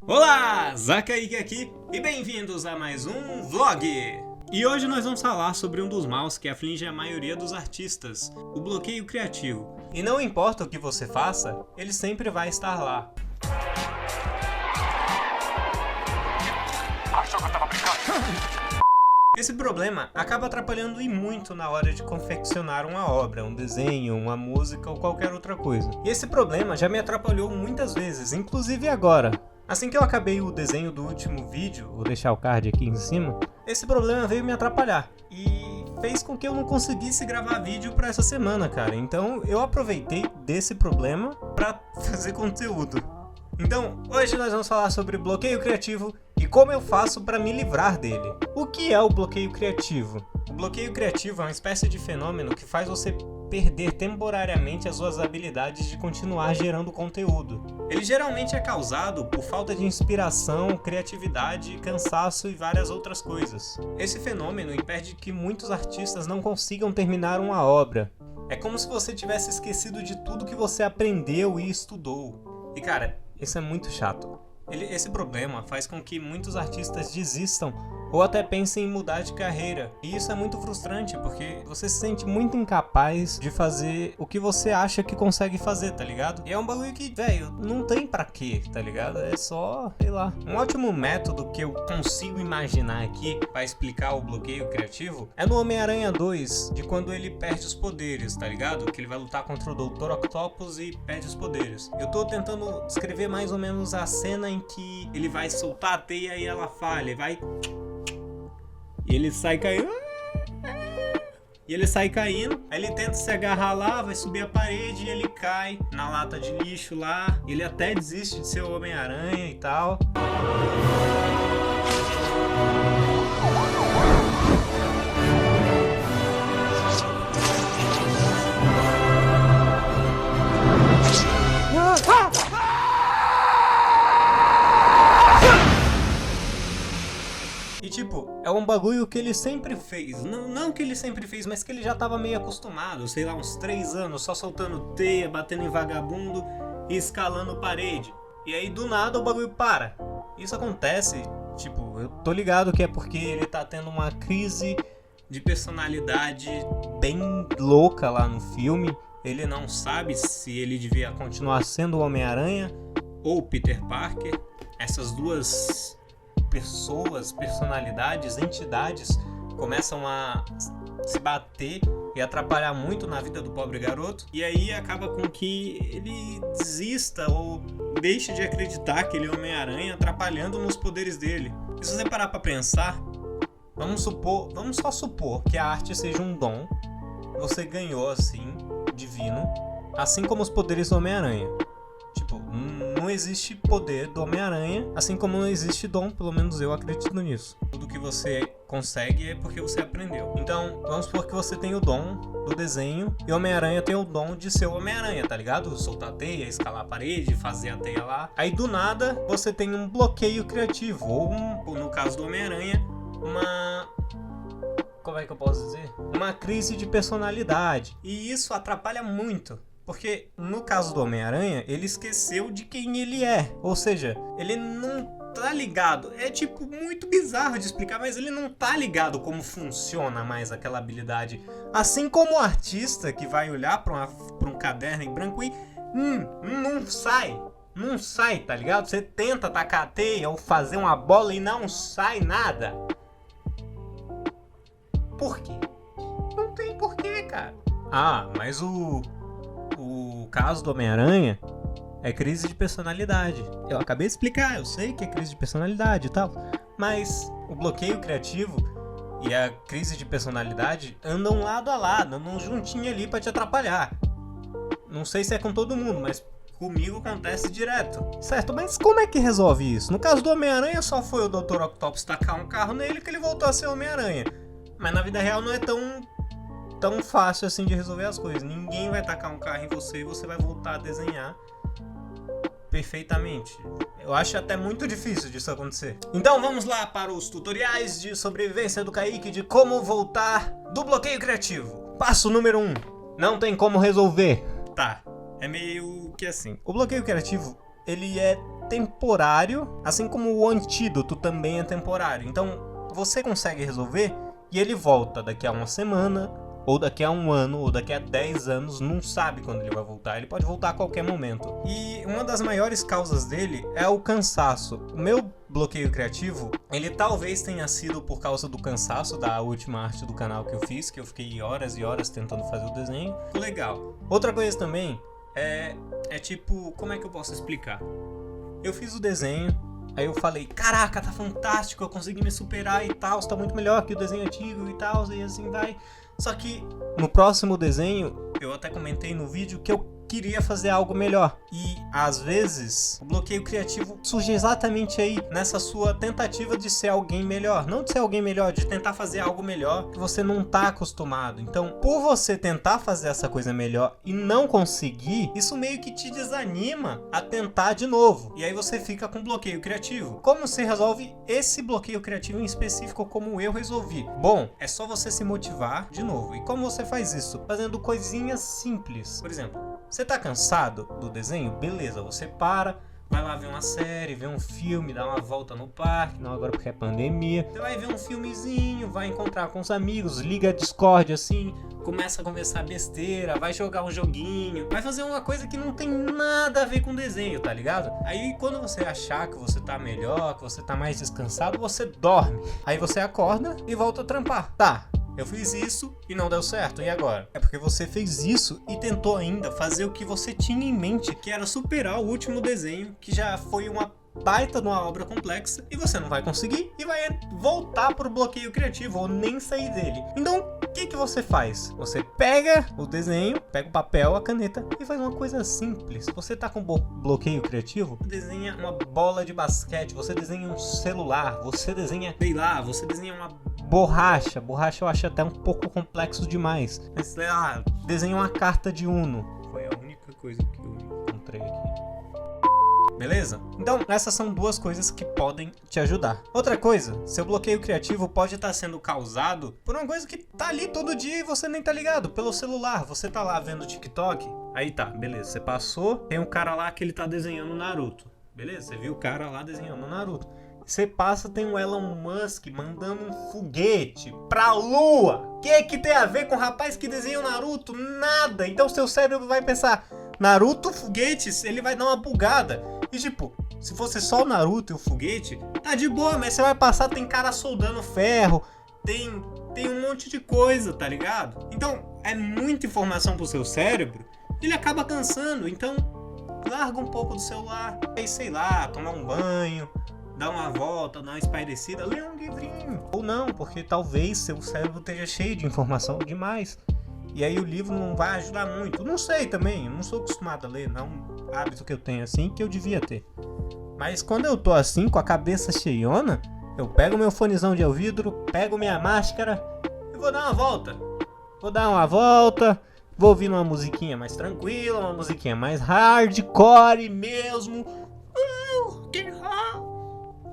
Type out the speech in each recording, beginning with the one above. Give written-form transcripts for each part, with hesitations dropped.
Olá, Zakaíque aqui e bem-vindos a mais um vlog! E hoje nós vamos falar sobre um dos maus que aflige a maioria dos artistas, o bloqueio criativo. E não importa o que você faça, ele sempre vai estar lá. Achou que eu tava brincando? Esse problema acaba atrapalhando e muito na hora de confeccionar uma obra, um desenho, uma música ou qualquer outra coisa. E esse problema já me atrapalhou muitas vezes, inclusive agora. Assim que eu acabei o desenho do último vídeo, vou deixar o card aqui em cima, esse problema veio me atrapalhar e fez com que eu não conseguisse gravar vídeo pra essa semana, cara. Então eu aproveitei desse problema pra fazer conteúdo. Então, hoje nós vamos falar sobre bloqueio criativo e como eu faço para me livrar dele. O que é o bloqueio criativo? O bloqueio criativo é uma espécie de fenômeno que faz você perder temporariamente as suas habilidades de continuar gerando conteúdo. Ele geralmente é causado por falta de inspiração, criatividade, cansaço e várias outras coisas. Esse fenômeno impede que muitos artistas não consigam terminar uma obra. É como se você tivesse esquecido de tudo que você aprendeu e estudou. E cara, isso é muito chato. Esse problema faz com que muitos artistas desistam ou até pensem em mudar de carreira. E isso é muito frustrante, porque você se sente muito incapaz de fazer o que você acha que consegue fazer, tá ligado? E é um bagulho que, velho, não tem pra quê, tá ligado? É só, sei lá. Um ótimo método que eu consigo imaginar aqui pra explicar o bloqueio criativo é no Homem-Aranha 2, de quando ele perde os poderes, tá ligado? Que ele vai lutar contra o Dr. Octopus e perde os poderes. Eu tô tentando descrever mais ou menos a cena em que ele vai soltar a teia e ela falha, vai... E ele sai caindo. E ele sai caindo. Aí ele tenta se agarrar lá, vai subir a parede e ele cai na lata de lixo lá. Ele até desiste de ser o Homem-Aranha e tal. E tipo, é um bagulho que ele sempre fez. Não que ele sempre fez, mas que ele já tava meio acostumado. Sei lá, uns 3 anos só soltando teia, batendo em vagabundo e escalando parede. E aí do nada o bagulho para. Isso acontece, tipo, eu tô ligado que é porque ele tá tendo uma crise de personalidade bem louca lá no filme. Ele não sabe se ele devia continuar sendo o Homem-Aranha ou Peter Parker. Essas duas pessoas, personalidades, entidades começam a se bater e atrapalhar muito na vida do pobre garoto, e aí acaba com que ele desista ou deixe de acreditar que ele é Homem-Aranha, atrapalhando nos poderes dele. E se você parar pra pensar, vamos só supor que a arte seja um dom que você ganhou assim, divino, assim como os poderes do Homem-Aranha. Tipo, não existe poder do Homem-Aranha, assim como não existe dom, pelo menos eu acredito nisso. Tudo que você consegue é porque você aprendeu. Então, vamos supor que você tem o dom do desenho e o Homem-Aranha tem o dom de ser o Homem-Aranha, tá ligado? Soltar a teia, escalar a parede, fazer a teia lá. Aí do nada, você tem um bloqueio criativo, ou no caso do Homem-Aranha, como é que eu posso dizer? Uma crise de personalidade. E isso atrapalha muito. Porque no caso do Homem-Aranha, ele esqueceu de quem ele é. Ou seja, ele não tá ligado. É tipo muito bizarro de explicar, mas ele não tá ligado como funciona mais aquela habilidade. Assim como o artista que vai olhar pra um caderno em branco e não sai. Não sai, tá ligado? Você tenta tacar a teia ou fazer uma bola e não sai nada. Por quê? Não tem porquê, cara. Ah, mas o caso do Homem-Aranha é crise de personalidade. Eu acabei de explicar, eu sei que é crise de personalidade e tal, mas o bloqueio criativo e a crise de personalidade andam lado a lado, andam juntinho ali pra te atrapalhar. Não sei se é com todo mundo, mas comigo acontece direto. Certo, mas como é que resolve isso? No caso do Homem-Aranha só foi o Dr. Octopus tacar um carro nele que ele voltou a ser Homem-Aranha. Mas na vida real não é tão fácil assim de resolver as coisas. Ninguém vai tacar um carro em você e você vai voltar a desenhar perfeitamente. Eu acho até muito difícil disso acontecer. Então vamos lá para os tutoriais de sobrevivência do Kaique de como voltar do bloqueio criativo. Passo número 1. Não tem como resolver. Tá, é meio que assim. O bloqueio criativo, ele é temporário, assim como o antídoto também é temporário. Então, você consegue resolver e ele volta daqui a uma semana, ou daqui a um ano, ou daqui a 10 anos, não sabe quando ele vai voltar. Ele pode voltar a qualquer momento. E uma das maiores causas dele é o cansaço. O meu bloqueio criativo, ele talvez tenha sido por causa do cansaço da última arte do canal que eu fiz, que eu fiquei horas e horas tentando fazer o desenho. Legal. Outra coisa também é tipo, como é que eu posso explicar? Eu fiz o desenho, aí eu falei, caraca, tá fantástico, eu consegui me superar e tal, tá muito melhor que o desenho antigo e tal, e assim vai. Só que no próximo desenho, eu até comentei no vídeo que eu queria fazer algo melhor. E às vezes o bloqueio criativo surge exatamente aí, nessa sua tentativa de ser alguém melhor. Não de ser alguém melhor, de tentar fazer algo melhor que você não tá acostumado. Então, por você tentar fazer essa coisa melhor e não conseguir, isso meio que te desanima a tentar de novo. E aí você fica com bloqueio criativo. Como você resolve esse bloqueio criativo em específico como eu resolvi? Bom, é só você se motivar de novo. E como você faz isso? Fazendo coisinhas simples. Por exemplo, você tá cansado do desenho? Beleza, você para, vai lá ver uma série, ver um filme, dá uma volta no parque, não agora porque é pandemia. Você vai ver um filmezinho, vai encontrar com os amigos, liga a Discord assim, começa a conversar besteira, vai jogar um joguinho, vai fazer uma coisa que não tem nada a ver com desenho, tá ligado? Aí quando você achar que você tá melhor, que você tá mais descansado, você dorme. Aí você acorda e volta a trampar. Tá. Eu fiz isso e não deu certo, e agora? É porque você fez isso e tentou ainda fazer o que você tinha em mente, que era superar o último desenho, que já foi uma baita de uma obra complexa, e você não vai conseguir e vai voltar pro bloqueio criativo ou nem sair dele. Então, o que você faz? Você pega o desenho, pega o papel, a caneta e faz uma coisa simples. Você tá com bloqueio criativo? Você desenha uma bola de basquete, você desenha um celular, você desenha, sei lá, você desenha uma borracha eu acho até um pouco complexo demais. Mas, sei lá, desenha uma carta de Uno. Foi a única coisa que eu encontrei aqui. Beleza? Então, essas são duas coisas que podem te ajudar. Outra coisa, seu bloqueio criativo pode estar sendo causado por uma coisa que tá ali todo dia e você nem tá ligado. Pelo celular, você tá lá vendo TikTok, aí tá, beleza, você passou, tem um cara lá que ele tá desenhando Naruto. Beleza, você viu o cara lá desenhando Naruto. Você passa, tem o Elon Musk mandando um foguete pra lua. O que tem a ver com o rapaz que desenha o Naruto? Nada. Então seu cérebro vai pensar, Naruto, foguetes, ele vai dar uma bugada. E tipo, se fosse só o Naruto e o foguete, tá de boa, mas você vai passar, tem cara soldando ferro, tem um monte de coisa, tá ligado? Então, é muita informação pro seu cérebro, ele acaba cansando. Então, larga um pouco do celular, aí sei lá, tomar um banho, dá uma volta, dá uma espairecida, lê um livrinho. Ou não, porque talvez seu cérebro esteja cheio de informação demais. E aí o livro não vai ajudar muito. Não sei também, eu não sou acostumado a ler, não é um hábito que eu tenho assim que eu devia ter. Mas quando eu tô assim, com a cabeça cheiona, eu pego meu fonezão de ouvido, pego minha máscara e vou dar uma volta. Vou ouvir uma musiquinha mais tranquila, uma musiquinha mais hardcore mesmo.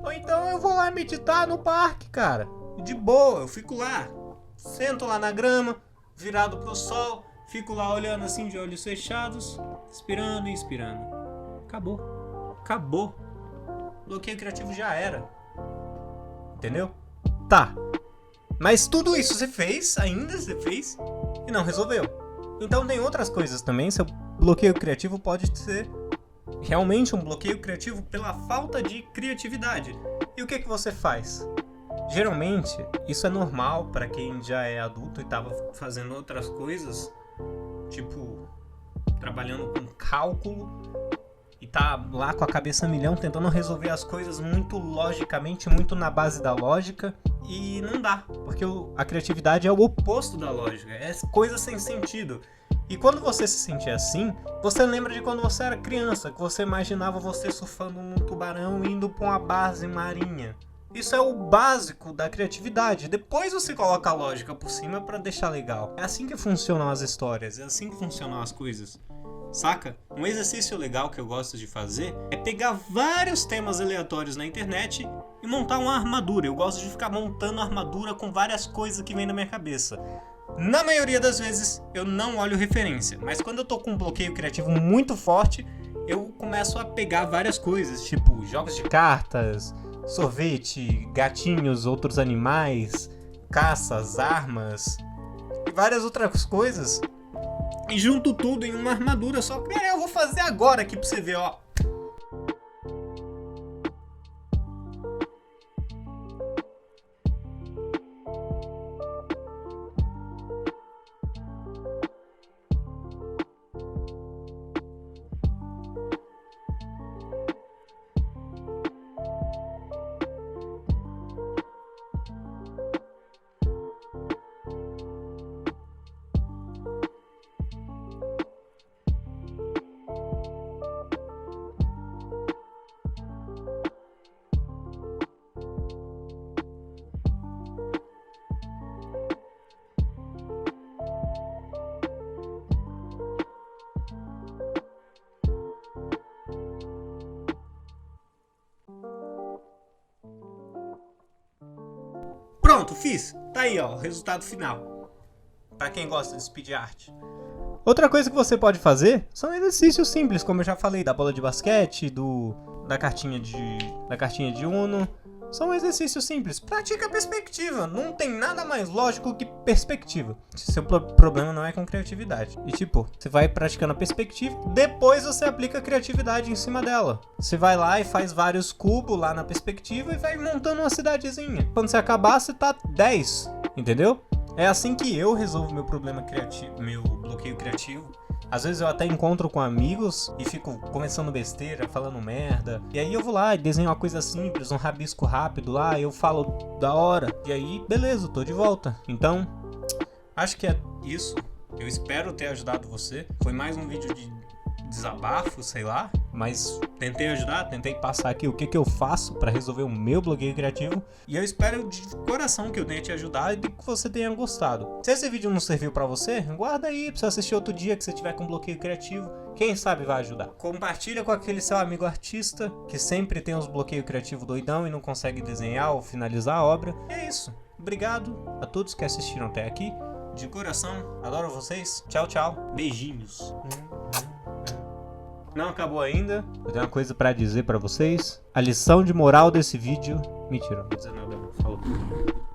Ou então eu vou lá meditar no parque, cara. De boa, eu fico lá, sento lá na grama, virado pro sol, fico lá olhando assim de olhos fechados, inspirando e inspirando. Acabou. Bloqueio criativo já era. Entendeu? Tá. Mas tudo isso você fez e não resolveu. Então tem outras coisas também. Seu bloqueio criativo pode ser realmente um bloqueio criativo pela falta de criatividade. E o que você faz? Geralmente, isso é normal para quem já é adulto e estava fazendo outras coisas, tipo, trabalhando com cálculo e tá lá com a cabeça a milhão, tentando resolver as coisas muito logicamente, muito na base da lógica, e não dá, porque a criatividade é o oposto da lógica, é coisa sem sentido. E quando você se sente assim, você lembra de quando você era criança, que você imaginava você surfando num tubarão e indo para uma base marinha. Isso é o básico da criatividade. Depois você coloca a lógica por cima pra deixar legal. É assim que funcionam as histórias, é assim que funcionam as coisas. Saca? Um exercício legal que eu gosto de fazer é pegar vários temas aleatórios na internet e montar uma armadura. Eu gosto de ficar montando armadura com várias coisas que vem na minha cabeça. Na maioria das vezes eu não olho referência, mas quando eu tô com um bloqueio criativo muito forte, eu começo a pegar várias coisas, tipo jogos de cartas, sorvete, gatinhos, outros animais, caças, armas e várias outras coisas, e junto tudo em uma armadura só. Cara, eu vou fazer agora aqui pra você ver, ó. Pronto, fiz. Tá aí, ó, o resultado final. Pra quem gosta de speed art. Outra coisa que você pode fazer são exercícios simples, como eu já falei, da bola de basquete, da cartinha de Uno. São exercícios simples. Pratica perspectiva. Não tem nada mais lógico que perspectiva. Seu problema não é com criatividade. E tipo, você vai praticando a perspectiva, depois você aplica a criatividade em cima dela. Você vai lá e faz vários cubos lá na perspectiva e vai montando uma cidadezinha. Quando você acabar, você tá 10. Entendeu? É assim que eu resolvo meu problema criativo, meu bloqueio criativo. Às vezes eu até encontro com amigos e fico conversando besteira, falando merda. E aí eu vou lá e desenho uma coisa simples, um rabisco rápido lá, eu falo da hora. E aí, beleza, tô de volta. Então, acho que é isso. Eu espero ter ajudado você. Foi mais um vídeo de desabafo, sei lá. Mas tentei ajudar, tentei passar aqui o que eu faço pra resolver o meu bloqueio criativo. E eu espero de coração que eu tenha te ajudado e que você tenha gostado. Se esse vídeo não serviu pra você, guarda aí pra você assistir outro dia que você tiver com bloqueio criativo. Quem sabe vai ajudar. Compartilha com aquele seu amigo artista que sempre tem uns bloqueios criativos doidão e não consegue desenhar ou finalizar a obra. E é isso. Obrigado a todos que assistiram até aqui. De coração, adoro vocês. Tchau, tchau. Beijinhos. Não acabou ainda. Eu tenho uma coisa pra dizer pra vocês. A lição de moral desse vídeo... Mentira, não vou dizer nada não. Falou.